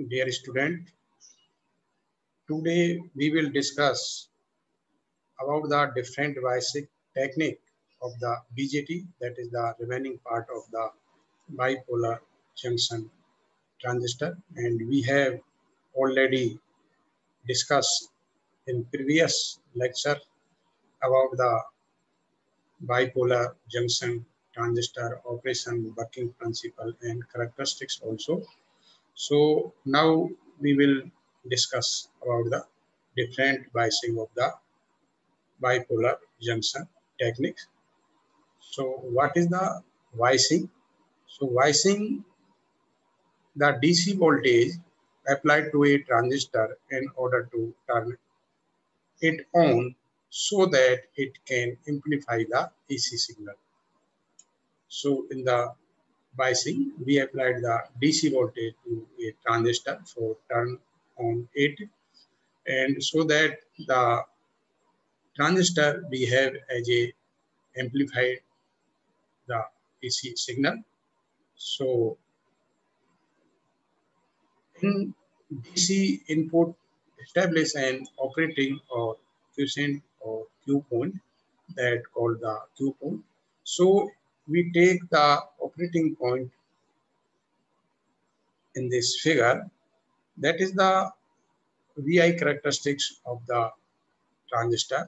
Dear student, today we will discuss about the different basic technique of the BJT, that is the remaining part of the bipolar junction transistor, and we have already discussed in previous lecture about the bipolar junction transistor operation, working principle and characteristics also. So now we will discuss about the different biasing of the bipolar junction techniques. So what is the biasing? So biasing the DC voltage applied to a transistor in order to turn it on so that it can amplify the AC signal. So in the biasing, we applied the DC voltage to a transistor for turn on it, and so that the transistor behave as a amplified the AC signal. So in DC input, establish an operating or quiescent or Q point that called the Q point. So we take the operating point in this figure, that is the VI characteristics of the transistor,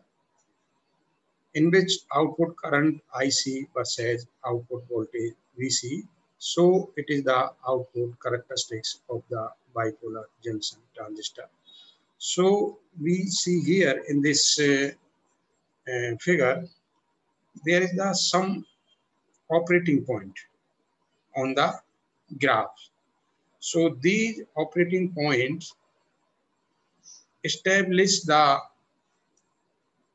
in which output current IC versus output voltage VC. So it is the output characteristics of the bipolar junction transistor. So we see here in this figure, there is the some operating point on the graph. So these operating points establish the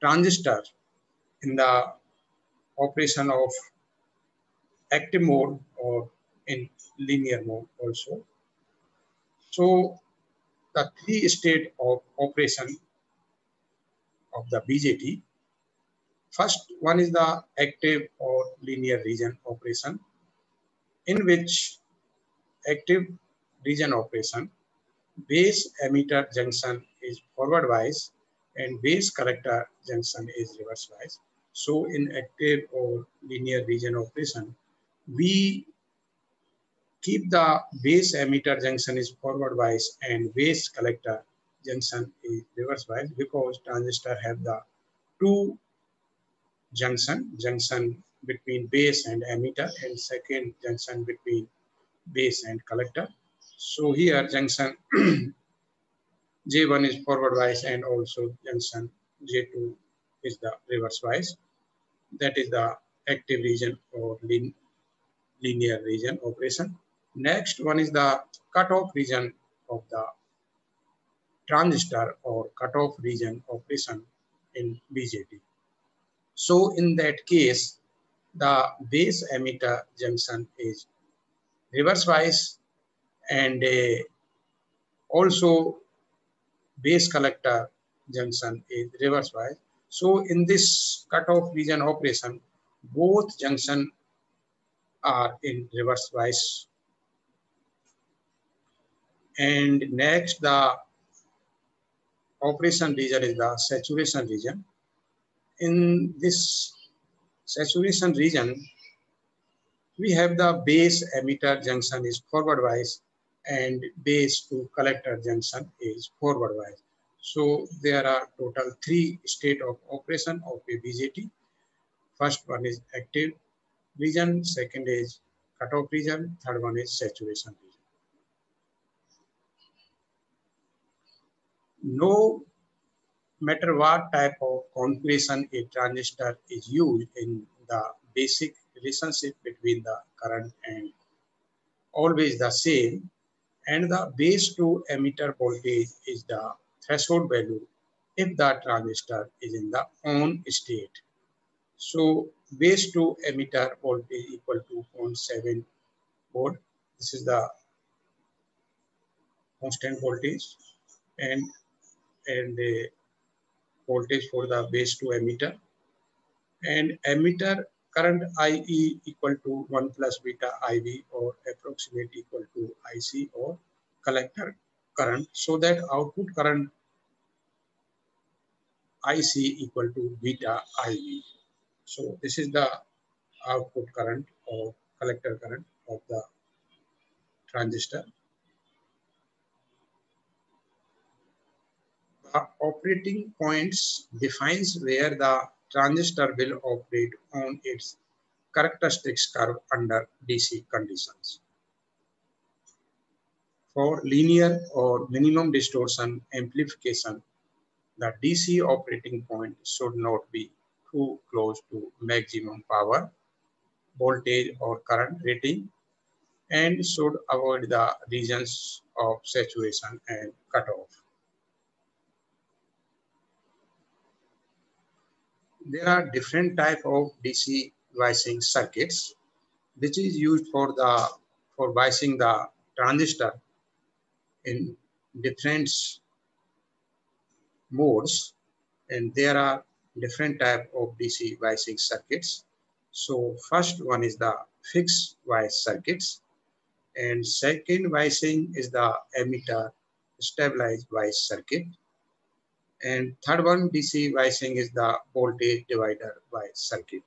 transistor in the operation of active mode or in linear mode also. So the three state of operation of the BJT. First one is the active or linear region operation, in which active region operation, base emitter junction is forward wise and base collector junction is reverse wise. So in active or linear region operation, we keep the base emitter junction is forward wise and base collector junction is reverse wise, because transistor have the two junction between base and emitter, and second junction between base and collector. So here junction J1 is forward wise and also junction J2 is the reverse wise. That is the active region or linear region operation. Next one is the cutoff region of the transistor or cutoff region operation in BJT. So in that case, the base emitter junction is reverse wise, and also base collector junction is reverse wise. So in this cutoff region operation, both junction are in reverse wise. And next, the operation region is the saturation region. In this saturation region, we have the base emitter junction is forward wise and base to collector junction is forward wise. So there are total three state of operation of a BJT. First one is active region, second is cutoff region, third one is saturation region. No matter what type of configuration a transistor is used in, the basic relationship between the current and always the same, and the base to emitter voltage is the threshold value if the transistor is in the on state. So base to emitter voltage equal to 0.7 volt. This is the constant voltage, and the voltage for the base to emitter, and emitter current IE equal to 1 plus beta IV or approximate equal to IC, or collector current, so that output current IC equal to beta IV. So this is the output current or collector current of the transistor. The operating points defines where the transistor will operate on its characteristics curve under DC conditions. For linear or minimum distortion amplification, the DC operating point should not be too close to maximum power, voltage or current rating, and should avoid the regions of saturation and cutoff. There are different types of DC biasing circuits, which is used for biasing the transistor in different modes, and there are different type of DC biasing circuits. So first one is the fixed bias circuits, and second biasing is the emitter stabilized bias circuit, and third one DC biasing is the voltage divider bias circuit,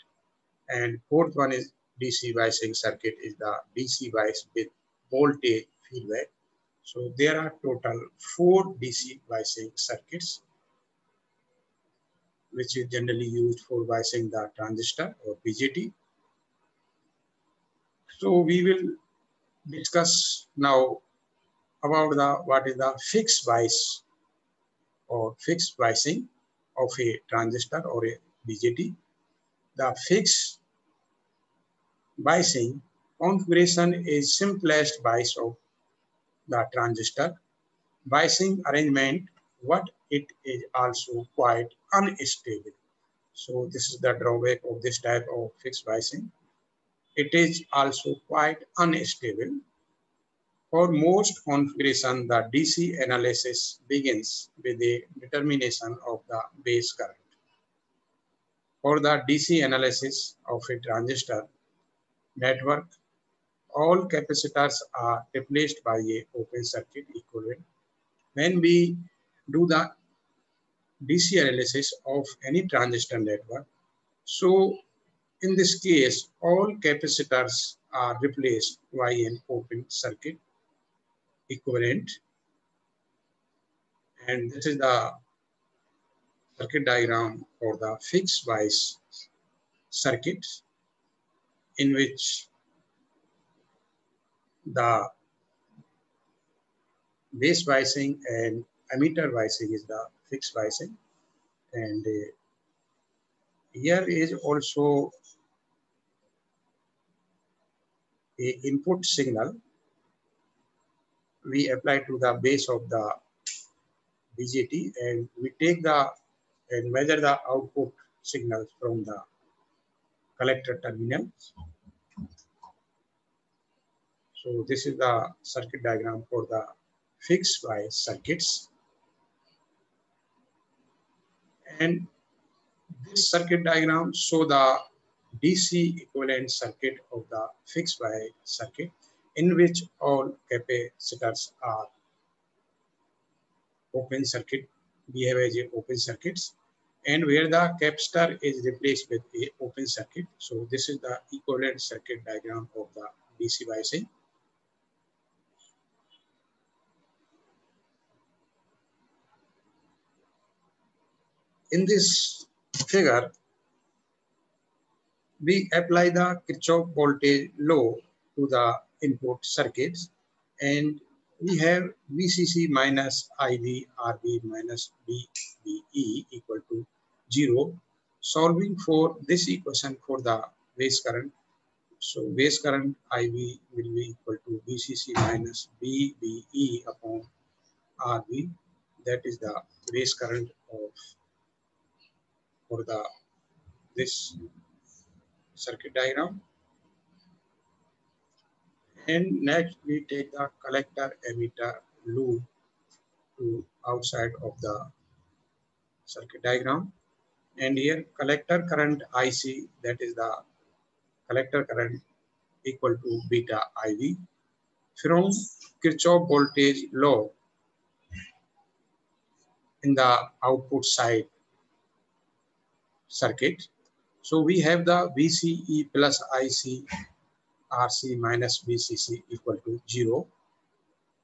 and fourth one is DC biasing circuit is the DC bias with voltage feedback. So there are total 4 DC biasing circuits, which is generally used for biasing the transistor or BJT. So we will discuss now about what is the fixed bias or fixed biasing of a transistor or a BJT. The fixed biasing configuration is simplest bias of the transistor biasing arrangement, but it is also quite unstable. So this is the drawback of this type of fixed biasing. It is also quite unstable. For most configuration, the DC analysis begins with a determination of the base current. For the DC analysis of a transistor network, all capacitors are replaced by a open circuit equivalent. When we do the DC analysis of any transistor network, so in this case, all capacitors are replaced by an open circuit equivalent, and this is the circuit diagram for the fixed bias circuit, in which the base biasing and emitter biasing is the fixed biasing, and here is also a input signal we apply to the base of the BJT, and we take and measure the output signals from the collector terminal. So this is the circuit diagram for the fixed bias circuits, and this circuit diagram shows the DC equivalent circuit of the fixed bias circuit, in which all capacitors are open circuit, behave as open circuits, and where the capacitor is replaced with a open circuit. So this is the equivalent circuit diagram of the DC biasing. In this figure, we apply the Kirchhoff voltage law to the input circuits, and we have VCC minus IV RB minus VBE equal to 0. Solving for this equation for the base current, so base current IV will be equal to VCC minus VBE upon RB. That is the base current of for this circuit diagram. And next we take the collector emitter loop to outside of the circuit diagram, and here collector current IC, that is the collector current equal to beta IV. From Kirchhoff voltage law, in the output side circuit. So we have the VCE plus IC RC minus VCC equal to 0,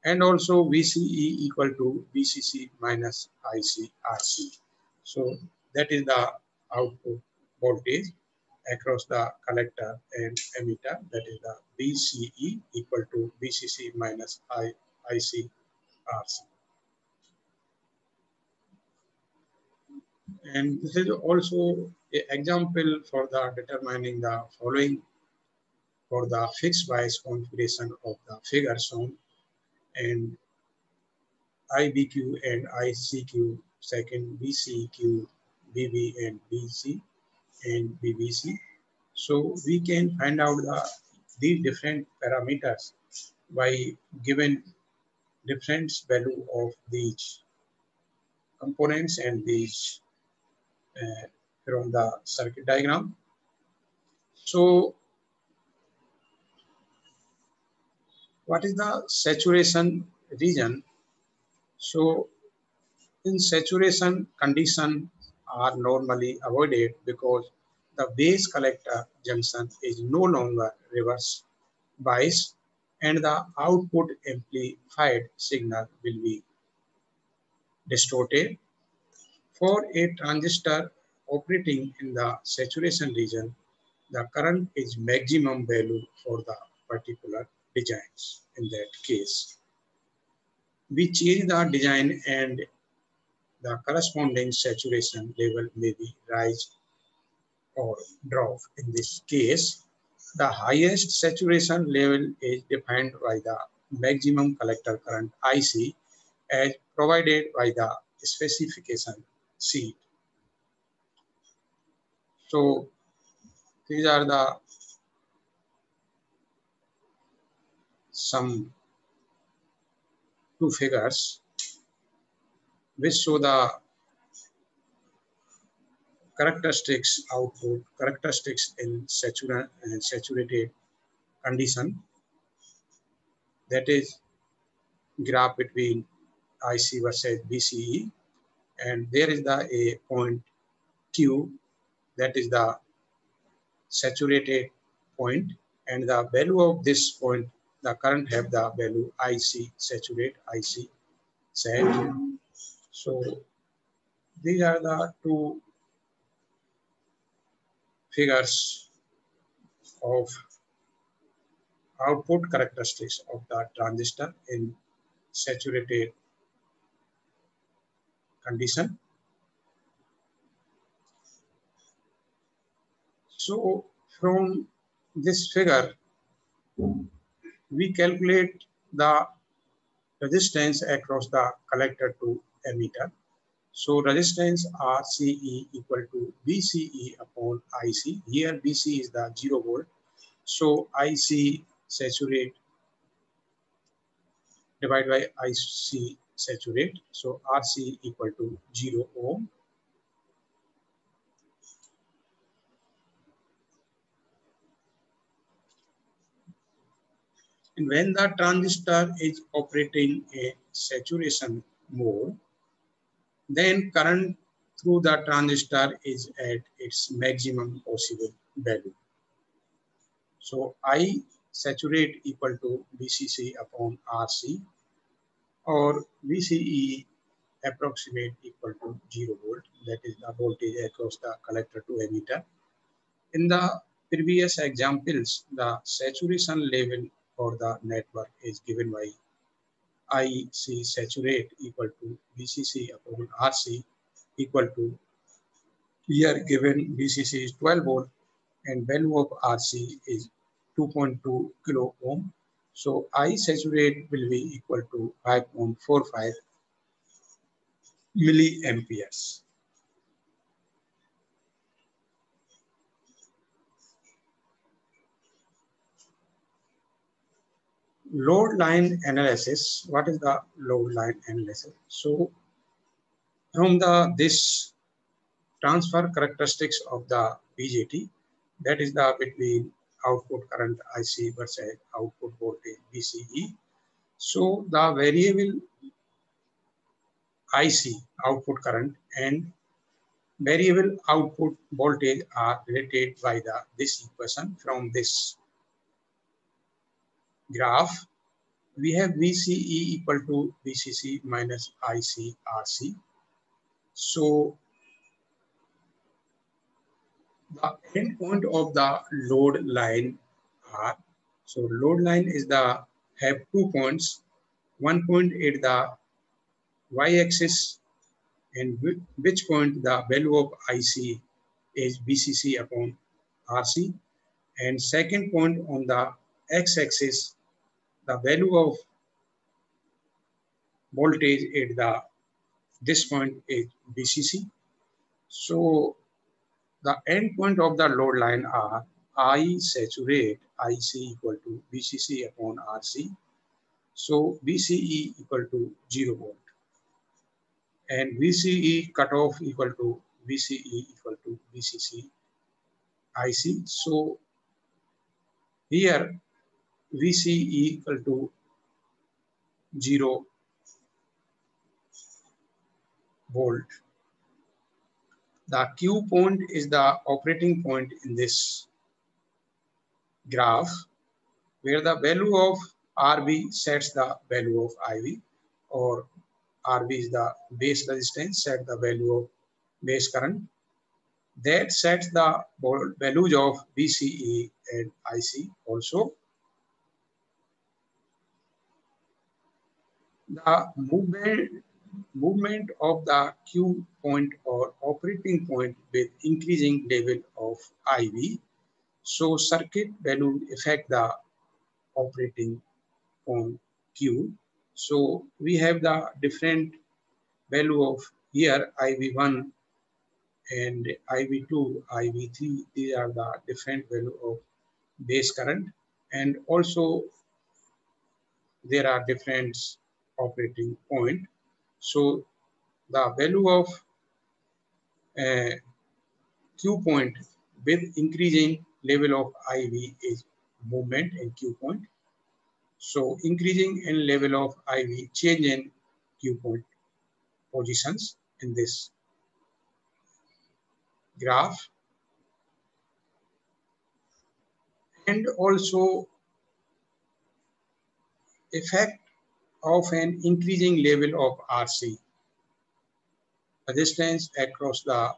and also VCE equal to VCC minus IC RC. So that is the output voltage across the collector and emitter, that is the VCE equal to VCC minus IC RC. And this is also an example for the determining the following for the fixed bias configuration of the figure shown, and IBQ and ICQ, second BCQ, BB and BC and BBC. So we can find out the different parameters by given different value of these components and these from the circuit diagram. So what is the saturation region? So in saturation, conditions are normally avoided because the base collector junction is no longer reverse bias and the output amplified signal will be distorted. For a transistor operating in the saturation region, the current is maximum value for the particular designs. In that case, we change the design and the corresponding saturation level may be rise or drop. In this case, the highest saturation level is defined by the maximum collector current IC as provided by the specification sheet. So these are the some two figures which show the characteristics output, characteristics in saturated condition, that is graph between IC versus VCE, and there is the a point Q, that is the saturated point, and the value of this point, the current have the value IC saturate, IC sat. So these are the two figures of output characteristics of the transistor in saturated condition. So from this figure, we calculate the resistance across the collector to emitter. So resistance RCE equal to VCE upon IC. Here VC is the 0 volt. So IC saturate divided by IC saturate. So RC equal to 0 ohm. And when the transistor is operating in saturation mode, then current through the transistor is at its maximum possible value. So I saturate equal to VCC upon RC, or VCE approximate equal to 0 volt, that is the voltage across the collector to emitter. In the previous examples, the saturation level for the network is given by IC saturate equal to VCC upon RC equal to, here given VCC is 12 volt and value of RC is 2.2 kilo ohm. So I saturate will be equal to 5.45 milliamperes. Load line analysis. What is the load line analysis? So from this transfer characteristics of the BJT, that is the between output current IC versus output voltage VCE. So the variable IC, output current, and variable output voltage are related by this equation. From this graph, we have VCE equal to VCC minus IC RC. So the end point of the load line are, so load line is the have 2 points, 1 point at the y-axis, and which point the value of IC is VCC upon RC, and second point on the x-axis, the value of voltage at this point is VCC. So the end point of the load line are I saturate IC equal to VCC upon RC. So VCE equal to 0 volt and VCE cutoff equal to VCE equal to VCC IC. So here VCE equal to 0 volt. The Q point is the operating point in this graph, where the value of RB sets the value of IV, or RB is the base resistance, set the value of base current. That sets the values of VCE and IC also. The movement of the Q point or operating point with increasing level of IV. So circuit value affect the operating point Q. So we have the different value of here IV1 and IV2, IV3. These are the different value of base current, and also there are different operating point. So the value of Q point with increasing level of IV is movement in Q point. So increasing in level of IV, change in Q point positions in this graph. And also effect of an increasing level of RC, resistance across the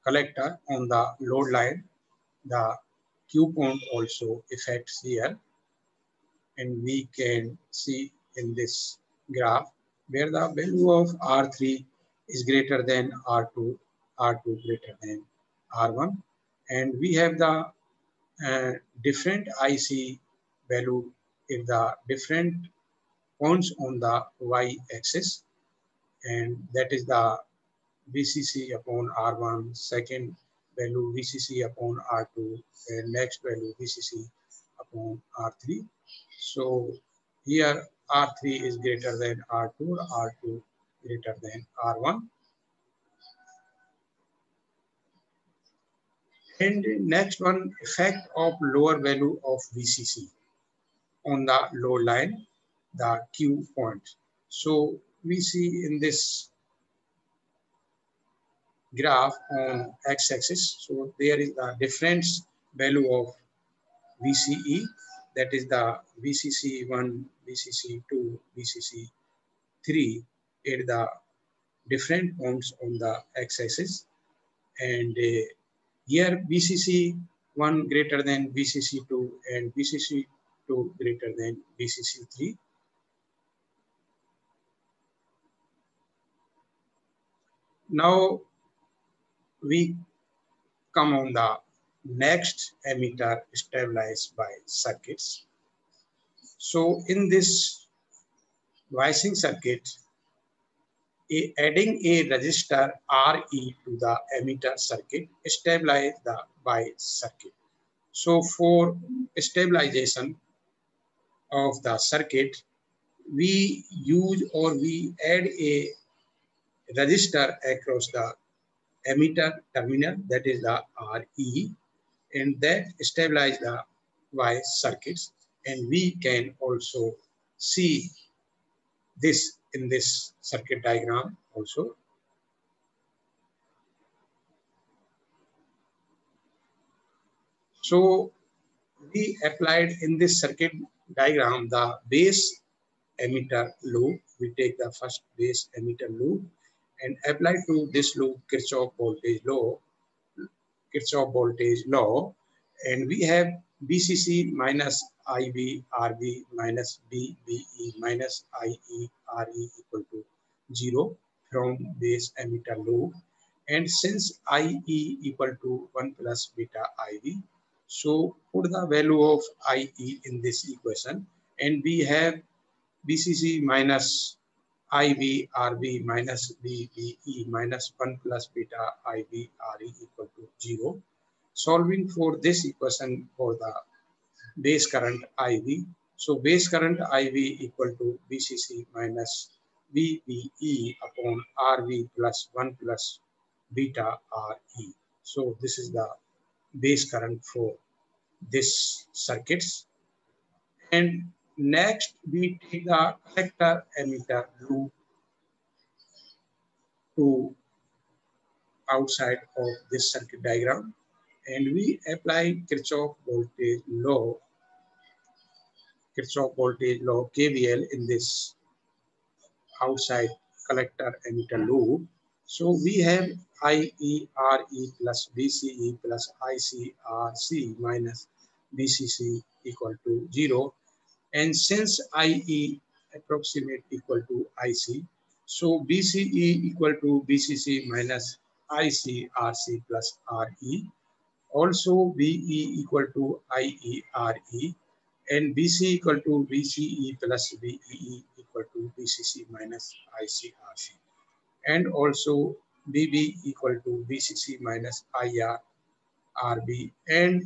collector on the load line. The Q point also affects here, and we can see in this graph where the value of R3 is greater than R2, R2 greater than R1, and we have the different IC value in the different points on the y-axis, and that is the VCC upon R1, second value VCC upon R2, and next value VCC upon R3. So here R3 is greater than R2, R2 greater than R1. And next one, effect of lower value of VCC on the load line, the Q point. So we see in this graph on x-axis, so there is the difference value of VCE, that is the VCC1, VCC2, VCC3 at the different points on the x-axis, and here VCC1 greater than VCC2 and VCC2 greater than VCC3. Now we come on the next emitter stabilized by circuits. So in this biasing circuit, adding a resistor RE to the emitter circuit stabilize the bias circuit. So for stabilization of the circuit, we use or we add a resistor across the emitter terminal, that is the RE, and that stabilize the bias circuits. And we can also see this in this circuit diagram also. So we applied in this circuit diagram the base emitter loop. We take the first base emitter loop and apply to this loop Kirchhoff voltage law, and we have BCC minus IB RB minus BBE minus IE RE equal to 0 from base emitter loop. And since IE equal to 1 plus beta IB, so put the value of IE in this equation, and we have BCC minus IB RB minus BBE minus 1 plus beta IB RE equal to 0. Solving for this equation for the base current IB. So base current IB equal to BCC minus BBE upon RB plus 1 plus beta RE. So this is the base current for this circuits. And next we take the collector emitter loop to outside of this circuit diagram, and we apply Kirchhoff voltage law KVL in this outside collector emitter loop. So we have IERE plus BCE plus ICRC minus BCC equal to 0. And since IE approximate equal to IC, so BCE equal to BCC minus ICRC plus RE. Also BE equal to IERE, and BC equal to BCE plus BEE equal to BCC minus ICRC. And also BB equal to BCC minus IR RB, and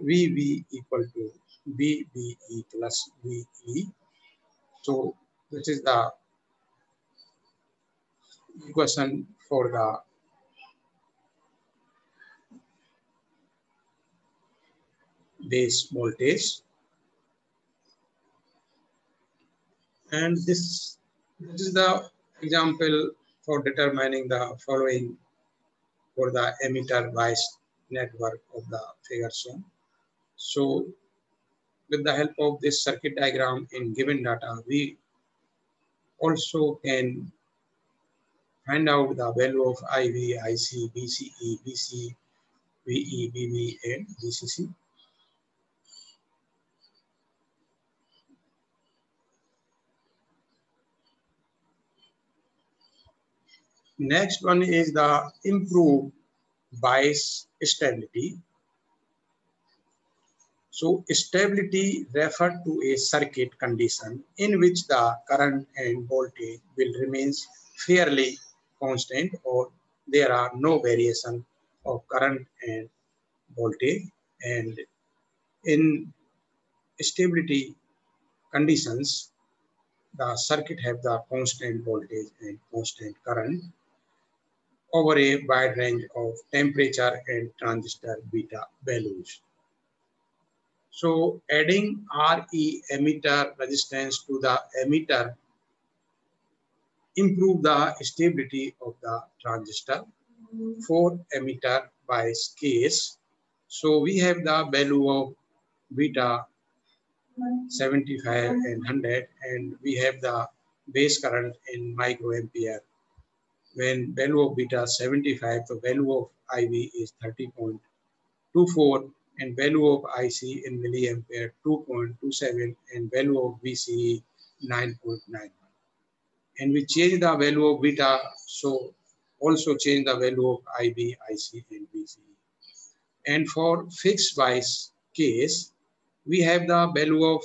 VB equal to BBE plus VE. So this is the equation for the base voltage. And this is the example for determining the following for the emitter bias network of the figure shown. So with the help of this circuit diagram in given data, we also can find out the value of IV, IC, BCE, BC, VE, BB, and BCC. Next one is the improved bias stability. So stability refers to a circuit condition in which the current and voltage will remain fairly constant, or there are no variation of current and voltage. And in stability conditions, the circuit have the constant voltage and constant current over a wide range of temperature and transistor beta values. So adding RE emitter resistance to the emitter improve the stability of the transistor. For emitter bias case, so we have the value of beta 75 and 100, and we have the base current in microampere. When value of beta 75, the value of IV is 30.24, and value of IC in milliampere 2.27, and value of VCE 9.91. And we change the value of beta, so also change the value of IB, IC, and VCE. And for fixed bias case, we have the value of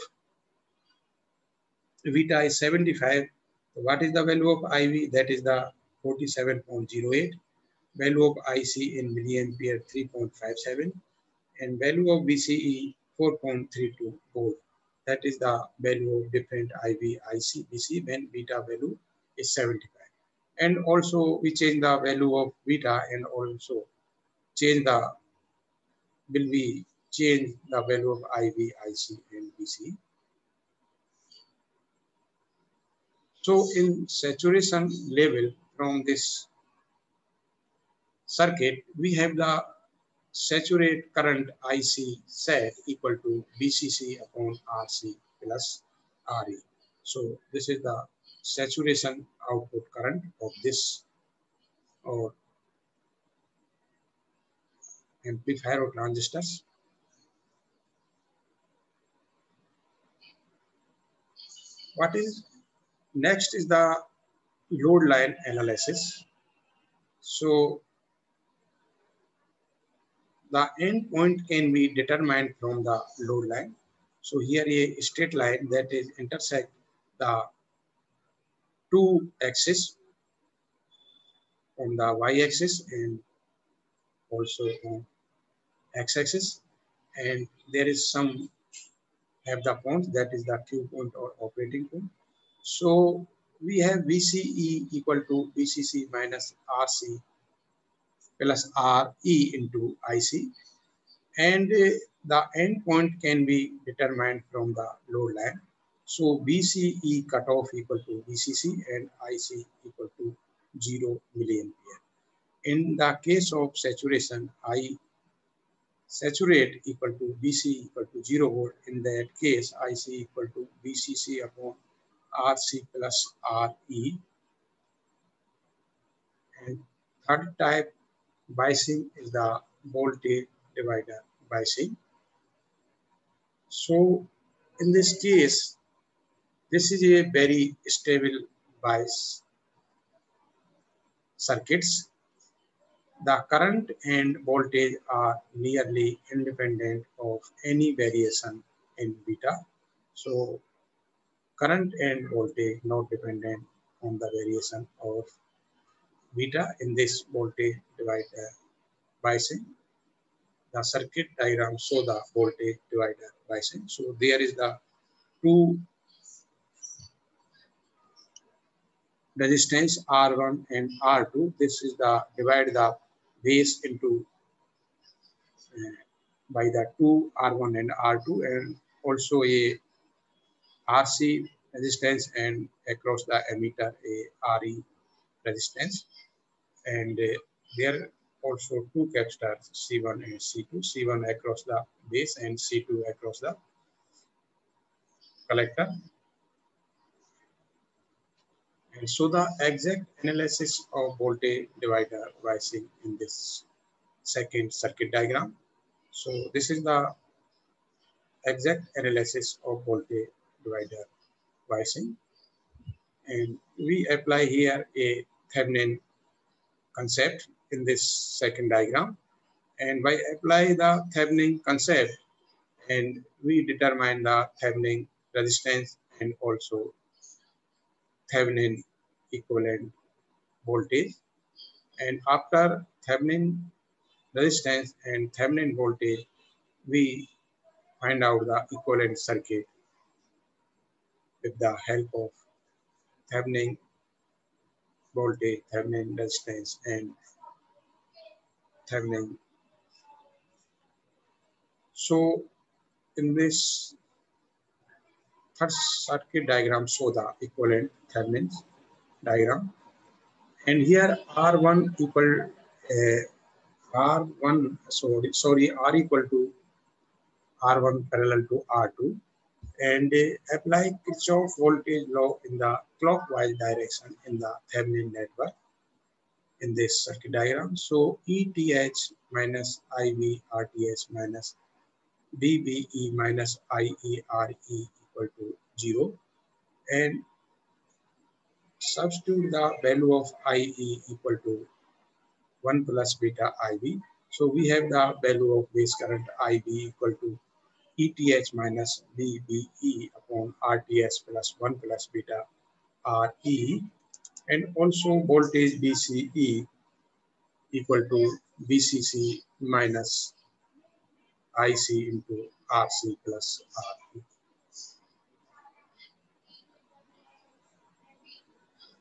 beta is 75. What is the value of IV? That is the 47.08. Value of IC in milliampere 3.57, and value of VCE 4.32 volt. That is the value of different IV, IC, VC when beta value is 75. And also we change the value of beta, and also change the value of IV, IC, and VC. So in saturation level from this circuit, we have the saturate current IC set equal to VCC upon RC plus RE. So this is the saturation output current of this or amplifier or transistors. What is next is the load line analysis. So the end point can be determined from the load line. So here a straight line that is intersect the two axes on the y-axis and also on x-axis, and there is some have the point that is the Q point or operating point. So we have VCE equal to VCC minus RC plus RE into IC, and the end point can be determined from the load line. So VCE cutoff equal to VCC and IC equal to 0 milliampere. In the case of saturation, I saturate equal to VC equal to 0 volt. In that case, IC equal to VCC upon RC plus RE. And third type biasing is the voltage divider biasing. So in this case, this is a very stable bias circuits. The current and voltage are nearly independent of any variation in beta. So current and voltage not dependent on the variation of beta in this voltage divider biasing. The circuit diagram show the voltage divider biasing. So there is the two resistance R1 and R2. This is the divide the base into by the two R1 and R2, and also a RC resistance, and across the emitter a RE resistance, and there also two capacitors C1 and C2, C1 across the base and C2 across the collector. And so the exact analysis of voltage divider biasing in this second circuit diagram. So this is the exact analysis of voltage divider biasing, and we apply here a Thevenin concept in this second diagram, and by apply the Thevenin concept, and we determine the Thevenin resistance and also Thevenin equivalent voltage, and after Thevenin resistance and Thevenin voltage, we find out the equivalent circuit with the help of Thevenin voltage, Thevenin resistance, and Thevenin. So in this first circuit diagram show the equivalent Thevenin diagram, and here R1 equal R1 R equal to R1 parallel to R2, and apply Kirchhoff voltage law in the clockwise direction in the Thevenin network in this circuit diagram. So ETH minus IV RTH minus VBE minus IERE equal to 0, and substitute the value of IE equal to 1 plus beta IV. So we have the value of base current IB equal to ETH minus VBE upon RTH plus 1 plus beta RE, and also voltage VCE equal to VCC minus IC into RC plus RE.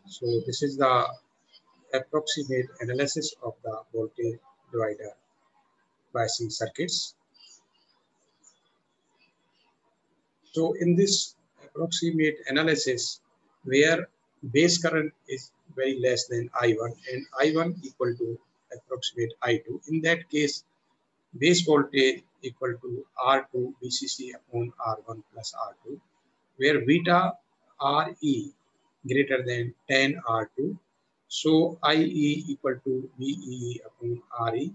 So this is the approximate analysis of the voltage divider biasing circuits. So in this approximate analysis, where base current is very less than I1 and I1 equal to approximate I2. In that case, base voltage equal to R2 VCC upon R1 plus R2, where beta RE greater than 10 R2. So IE equal to VEE upon RE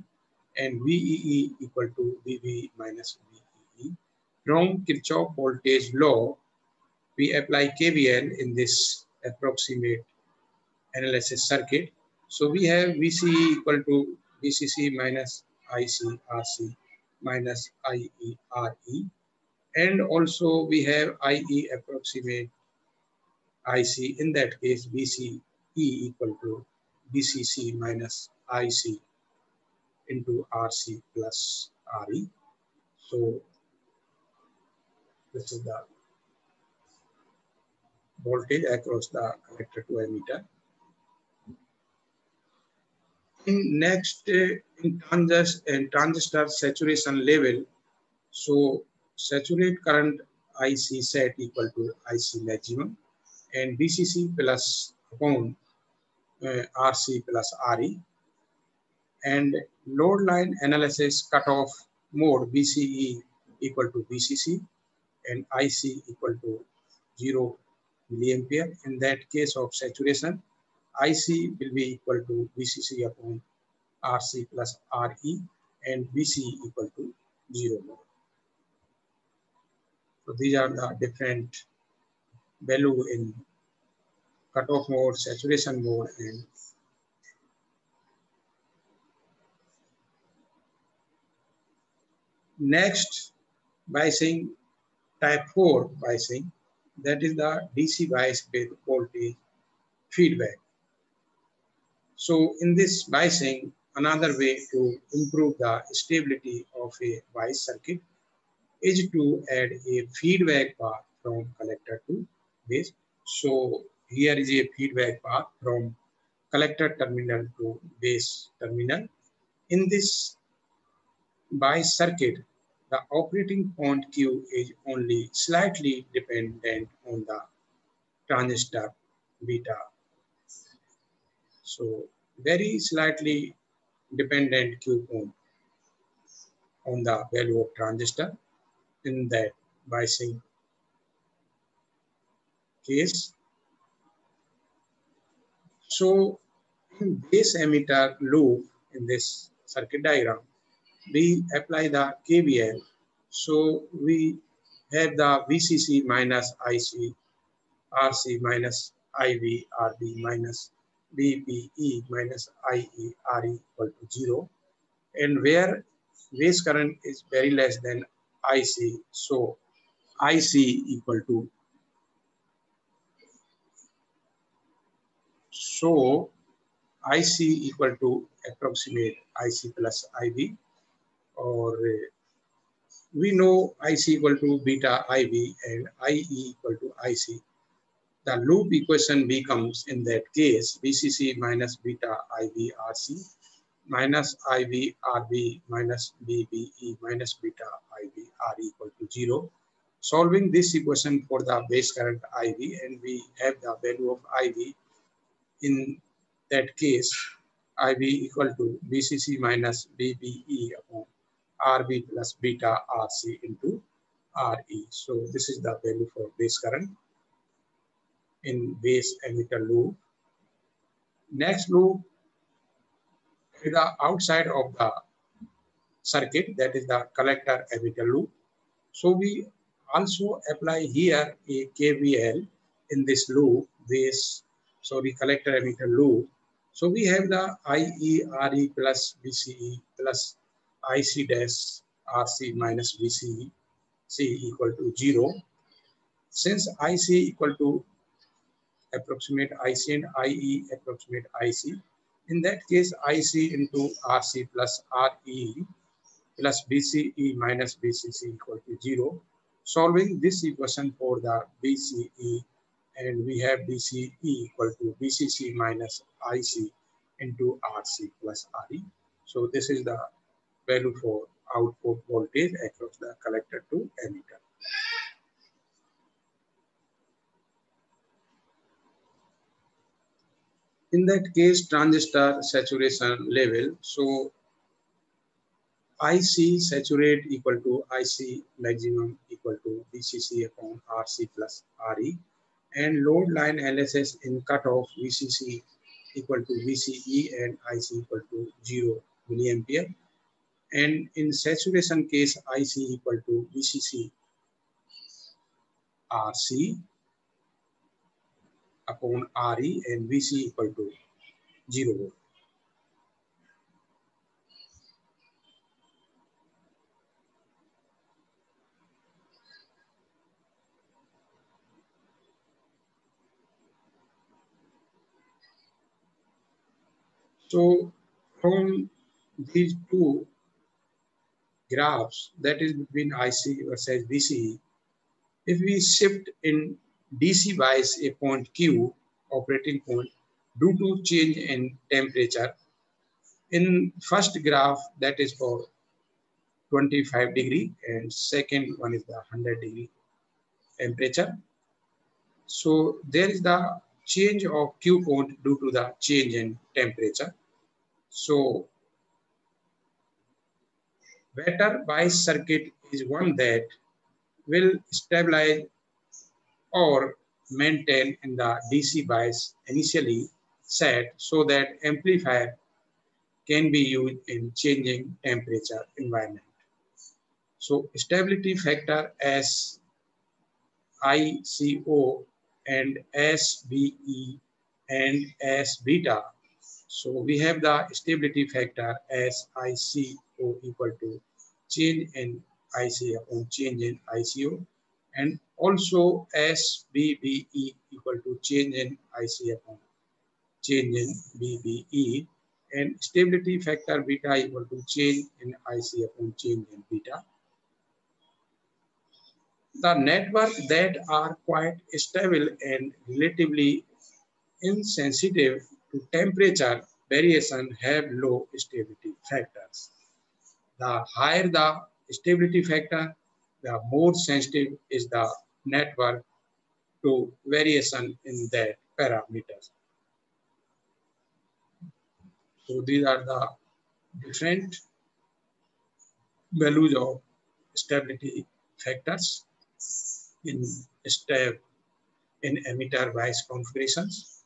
and VEE equal to VB minus VEE. From Kirchhoff voltage law, we apply KVL in this approximate analysis circuit. So we have VCE equal to VCC minus IC RC minus IE RE, and also we have IE approximate IC. In that case, BCE equal to BCC minus IC into RC plus RE. So this is the voltage across the collector to emitter. In next, in transistor saturation level, so saturate current IC set equal to IC maximum and BCC plus upon RC plus RE, and load line analysis cutoff mode BCE equal to BCC and IC equal to 0 milliampere. In that case of saturation, IC will be equal to BCC upon RC plus RE and BC equal to 0. So these are the different value in cutoff mode, saturation mode, and next biasing type 4 biasing, that is the DC bias with voltage feedback. So in this biasing, another way to improve the stability of a bias circuit is to add a feedback path from collector to base. So here is a feedback path from collector terminal to base terminal. In this bias circuit, the operating point Q is only slightly dependent on the transistor beta. So very slightly dependent Q point on the value of transistor in that biasing case. So in base emitter loop in this circuit diagram, we apply the KVL. So we have the VCC minus IC, RC minus IV, RB minus VBE minus IE, RE equal to 0. And where base current is very less than IC, so IC equal to, so IC equal to approximate IC plus IV, or we know IC equal to beta IV and IE equal to IC. The loop equation becomes in that case VCC minus beta IV RC minus IV RB minus BBE minus beta IV RE equal to 0. Solving this equation for the base current IV, and we have the value of IV. In that case, IV equal to VCC minus BBE upon RB plus beta RC into RE. So this is the value for base current in base emitter loop. Next loop is the outside of the circuit, that is the collector emitter loop. So we also apply here a KVL in this loop, base, sorry, collector emitter loop. So we have the IE RE plus VCE plus IC dash RC minus VCE C equal to 0. Since IC equal to approximate IC and IE approximate IC, in that case IC into RC plus RE plus BCE minus BCC equal to 0. Solving this equation for the BCE, and we have BCE equal to BCC minus IC into RC plus RE. So this is the value for output voltage across the collector to emitter. In that case, transistor saturation level, so IC saturate equal to IC maximum equal to VCC upon RC plus RE, and load line LSS in cutoff VCC equal to VCE and IC equal to 0 milliampere, and in saturation case IC equal to VCC RC upon RE and VC equal to 0 volt. So from these two graphs, that is between IC versus VCE, if we shift in DC wise a point Q, operating point, due to change in temperature, in first graph that is for 25 degree and second one is the 100 degree temperature. So there is the change of Q point due to the change in temperature. So better bias circuit is one that will stabilize or maintain in the DC bias initially set so that amplifier can be used in changing temperature environment. So stability factor as ICO and SBE and S beta. So we have the stability factor as ICO equal to change in IC upon change in ICO, and also SBBE equal to change in IC upon change in BBE, and stability factor beta equal to change in IC upon change in beta. The network that are quite stable and relatively insensitive to temperature variation have low stability factors. The higher the stability factor, the more sensitive is the network to variation in that parameters. So these are the different values of stability factors in emitter bias configurations.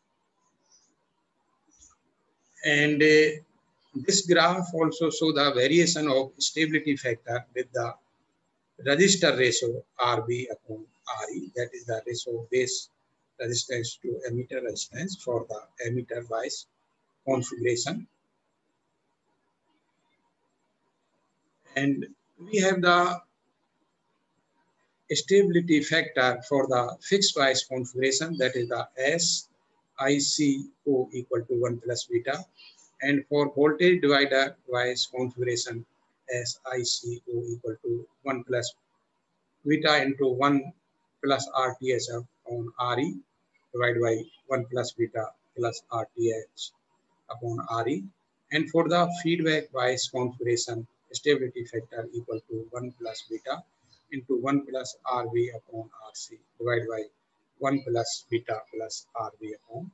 And this graph also shows the variation of stability factor with the resistor ratio RB upon RE, that is the ratio of base resistance to emitter resistance for the emitter bias configuration. And we have the stability factor for the fixed bias configuration, that is the SICO equal to 1 plus beta, and for voltage divider bias configuration SICO equal to 1 plus beta into 1 plus RTH upon RE divided by 1 plus beta plus RTH upon RE, and for the feedback bias configuration stability factor equal to 1 plus beta into 1 plus RB upon RC divided by 1 plus beta plus RB upon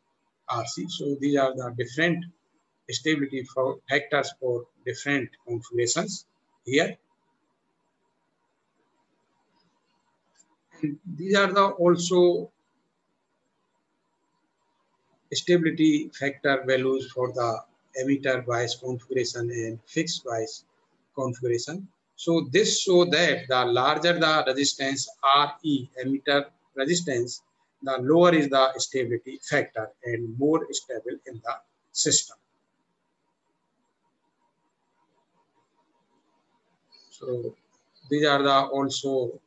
RC. So these are the different stability factors for different configurations here. And these are the also stability factor values for the emitter bias configuration and fixed bias configuration. So this show that the larger the resistance RE, emitter resistance, the lower is the stability factor and more stable in the system. So these are the also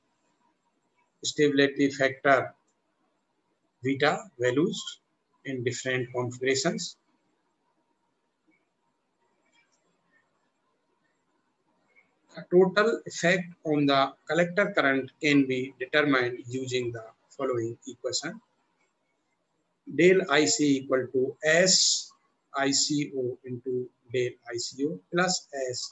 stability factor beta values in different configurations. The total effect on the collector current can be determined using the following equation. Del IC equal to S ICO into del ICO plus S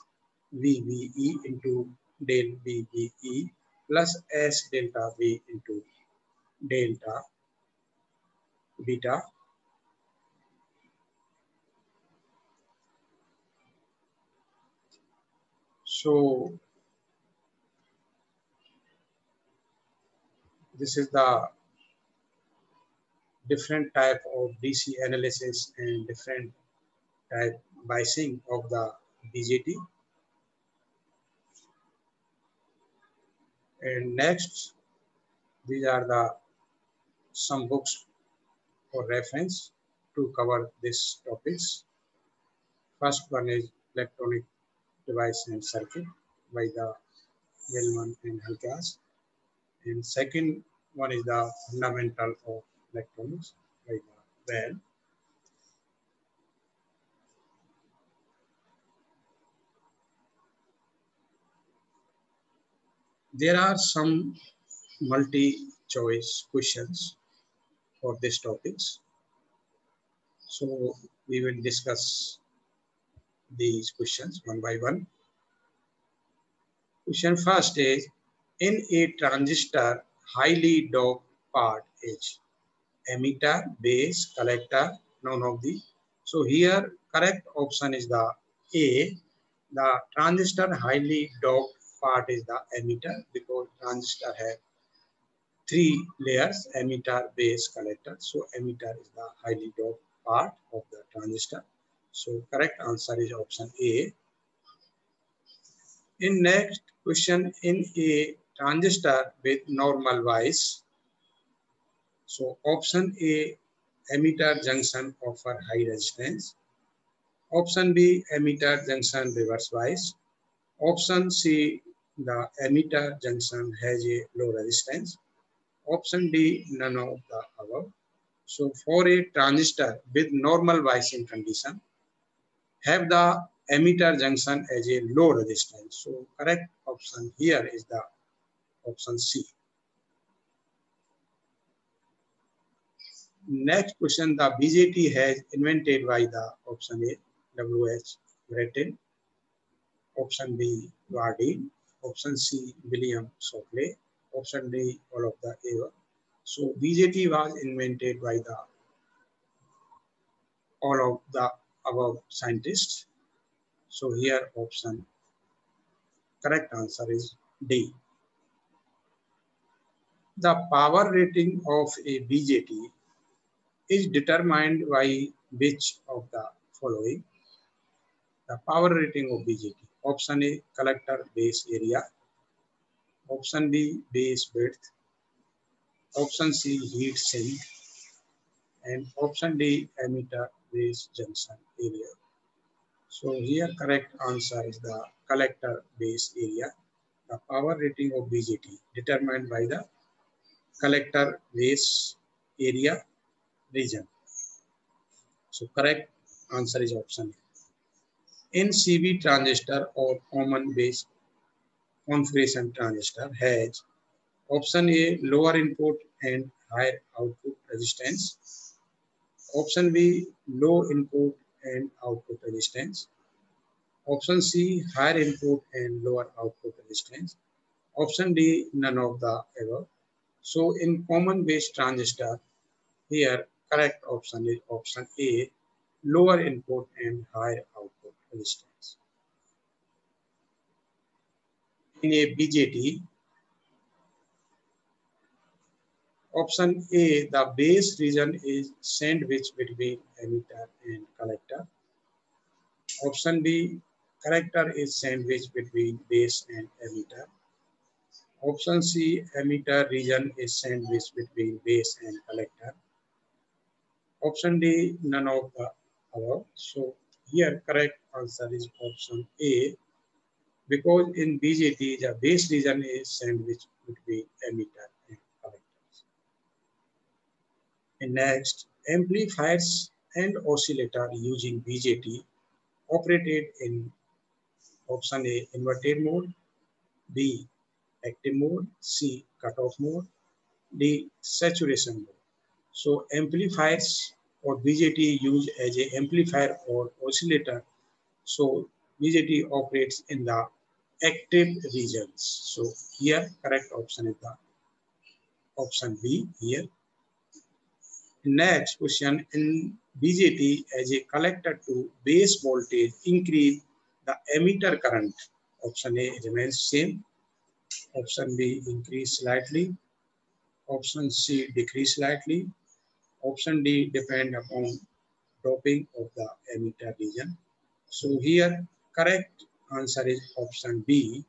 VBE into del VBE plus S delta V into delta beta. So this is the different type of DC analysis and different type biasing of the BJT. And next, these are the some books for reference to cover these topics. First one is Electronic Device and Circuit by the Wellman and Halkias. And second one is the Fundamental of Electronics by the Bell. There are some multi-choice questions for these topics. So we will discuss these questions one by one. Question first is, in a transistor, highly doped part is emitter, base, collector, none of the. So here correct option is the A. The transistor highly doped part is the emitter because transistor have three layers, emitter, base, collector. So emitter is the highly doped part of the transistor. So correct answer is option A. In next question, in a transistor with normal bias, so option A, emitter junction offer high resistance. Option B, emitter junction reverse bias. Option C, the emitter junction has a low resistance. Option D, none of the above. So for a transistor with normal biasing condition, have the emitter junction as a low resistance. So correct option here is the option C. Next question, the BJT has invented by the option A, W.H. Grattan, option B, Vardeen, option C, William Shockley, option D, all of the above. So BJT was invented by the all of the above scientists. So here option correct answer is D. The power rating of a BJT is determined by which of the following? The power rating of BJT. Option A, collector base area. Option B, base width. Option C, heat sink. And option D, emitter base junction area. So here correct answer is the collector base area. The power rating of BJT determined by the collector base area region. So correct answer is option A. In CV transistor or common base configuration transistor has option A, lower input and higher output resistance. Option B, low input and output resistance. Option C, higher input and lower output resistance. Option D, none of the above. So in common base transistor, here correct option is option A, lower input and higher output resistance. In a BJT, option A, the base region is sandwiched between emitter and collector. Option B, collector is sandwiched between base and emitter. Option C, emitter region is sandwiched between base and collector. Option D, none of the above. So here correct answer is option A, because in BJT the base region is sandwiched between emitter and collectors. And next, amplifiers and oscillator using BJT operated in option A, inverted mode, B, active mode, C, cutoff mode, D, saturation mode. So amplifiers or BJT used as an amplifier or oscillator. So BJT operates in the active regions. So here correct option is the option B here. Next question, in BJT as a collector to base voltage increase the emitter current Option A remains same. Option B increase slightly. Option C decrease slightly. Option D depend upon dropping of the emitter region. So here correct answer is option B.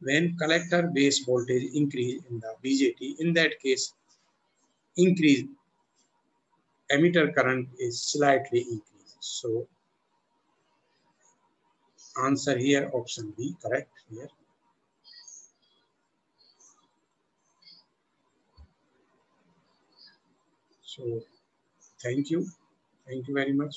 When collector base voltage increase in the BJT, in that case increase emitter current is slightly increased. So answer here option B correct here. So thank you very much.